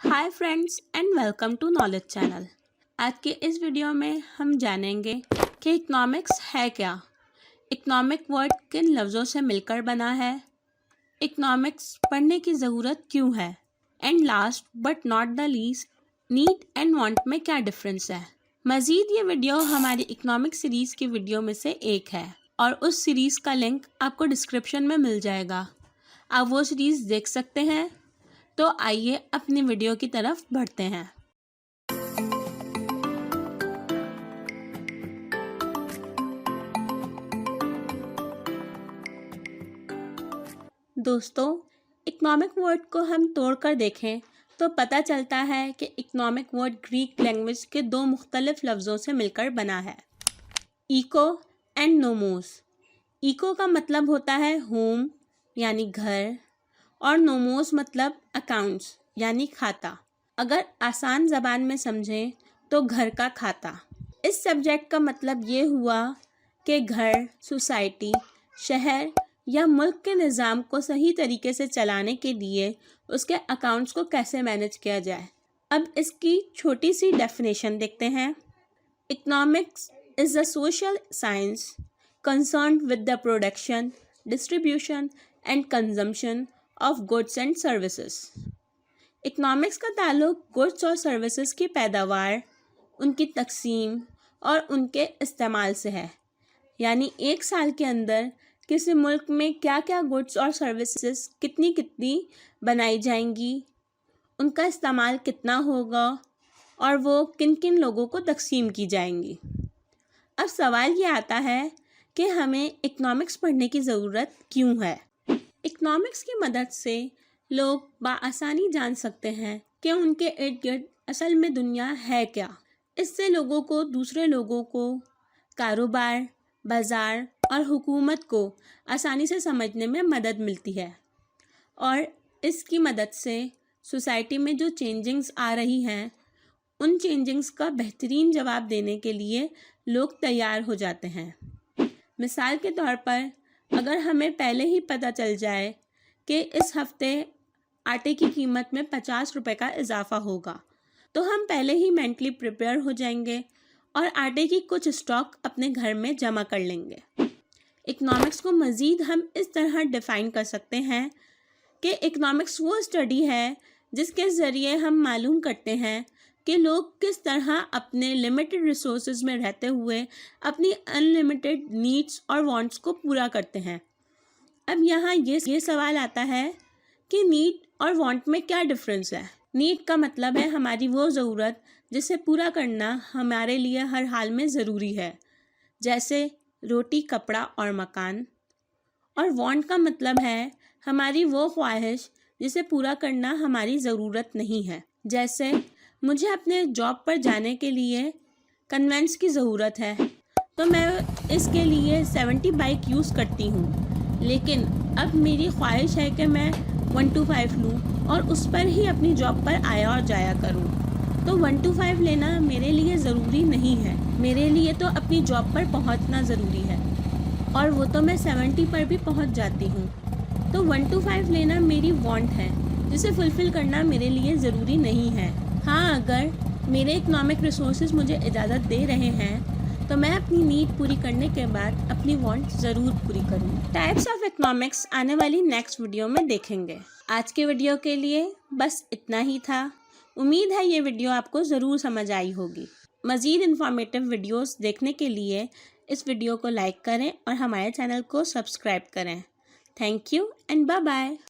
Hi friends and welcome to knowledge channel. आज के इस वीडियो में हम जानेंगे कि इकोनॉमिक्स है क्या, इकोनॉमिक वर्ड किन लफ्ज़ों से मिलकर बना है, इकोनॉमिक्स पढ़ने की ज़रूरत क्यों है, and last but not the least need and want में क्या डिफरेंस है। मज़ीद ये वीडियो हमारी इकोनॉमिक सीरीज़ की वीडियो में से एक है और उस सीरीज़ का लिंक आपको डिस्क्रिप्शन में मिल जाएगा, आप वो सीरीज़ देख सकते हैं। तो आइए अपनी वीडियो की तरफ बढ़ते हैं। दोस्तों, इकोनॉमिक वर्ड को हम तोड़कर देखें तो पता चलता है कि इकोनॉमिक वर्ड ग्रीक लैंग्वेज के दो मुख्तलिफ लफ्ज़ों से मिलकर बना है, इको एंड नोमोस। इको का मतलब होता है होम यानी घर और नोमोस मतलब अकाउंट्स यानी खाता। अगर आसान ज़बान में समझें तो घर का खाता। इस सब्जेक्ट का मतलब ये हुआ कि घर, सोसाइटी, शहर या मुल्क के निज़ाम को सही तरीके से चलाने के लिए उसके अकाउंट्स को कैसे मैनेज किया जाए। अब इसकी छोटी सी डेफिनेशन देखते हैं। Economics is a social science concerned with the production, distribution and consumption of goods and services. Economics का ताल्लुक गुड्स और सर्विसेज की पैदावार, उनकी तकसीम और उनके इस्तेमाल से है। यानी एक साल के अंदर किसी मुल्क में क्या क्या गुड्स और सर्विसेज कितनी कितनी बनाई जाएंगी, उनका इस्तेमाल कितना होगा और वो किन किन लोगों को तकसीम की जाएंगी। अब सवाल ये आता है कि हमें इकोनॉमिक्स पढ़ने की ज़रूरत क्यों है। इकोनॉमिक्स की मदद से लोग बआसानी जान सकते हैं कि उनके इर्द गिर्द असल में दुनिया है क्या। इससे लोगों को दूसरे लोगों को, कारोबार, बाज़ार और हुकूमत को आसानी से समझने में मदद मिलती है और इसकी मदद से सोसाइटी में जो चेंजिंग्स आ रही हैं उन चेंजिंग्स का बेहतरीन जवाब देने के लिए लोग तैयार हो जाते हैं। मिसाल के तौर पर अगर हमें पहले ही पता चल जाए कि इस हफ्ते आटे की कीमत में 50 रुपये का इजाफ़ा होगा तो हम पहले ही मेंटली प्रिपेयर हो जाएंगे और आटे की कुछ स्टॉक अपने घर में जमा कर लेंगे। इकोनॉमिक्स को मज़ीद हम इस तरह डिफ़ाइन कर सकते हैं कि इकोनॉमिक्स वो स्टडी है जिसके ज़रिए हम मालूम करते हैं कि लोग किस तरह अपने लिमिटेड रिसोर्सेज में रहते हुए अपनी अनलिमिटेड नीड्स और वांट्स को पूरा करते हैं। अब यहाँ ये सवाल आता है कि नीड और वांट में क्या डिफरेंस है। नीड का मतलब है हमारी वो ज़रूरत जिसे पूरा करना हमारे लिए हर हाल में ज़रूरी है, जैसे रोटी, कपड़ा और मकान। और वांट का मतलब है हमारी वो ख्वाहिश जिसे पूरा करना हमारी ज़रूरत नहीं है, जैसे मुझे अपने जॉब पर जाने के लिए कन्वेंस की ज़रूरत है तो मैं इसके लिए 70 बाइक यूज़ करती हूँ, लेकिन अब मेरी ख्वाहिश है कि मैं 125 लूँ और उस पर ही अपनी जॉब पर आया और जाया करूँ। तो 125 लेना मेरे लिए ज़रूरी नहीं है, मेरे लिए तो अपनी जॉब पर पहुँचना ज़रूरी है और वो तो मैं 70 पर भी पहुँच जाती हूँ। तो 125 लेना मेरी वांट है जिसे फुलफ़िल करना मेरे लिए ज़रूरी नहीं है। हाँ, अगर मेरे इकोनॉमिक रिसोर्सेज मुझे इजाज़त दे रहे हैं तो मैं अपनी नीड पूरी करने के बाद अपनी वांट ज़रूर पूरी करूँ। टाइप्स ऑफ इकोनॉमिक्स आने वाली नेक्स्ट वीडियो में देखेंगे। आज के वीडियो के लिए बस इतना ही था। उम्मीद है ये वीडियो आपको ज़रूर समझ आई होगी। मज़ीद इन्फॉर्मेटिव वीडियोस देखने के लिए इस वीडियो को लाइक करें और हमारे चैनल को सब्सक्राइब करें। Thank you and bye bye.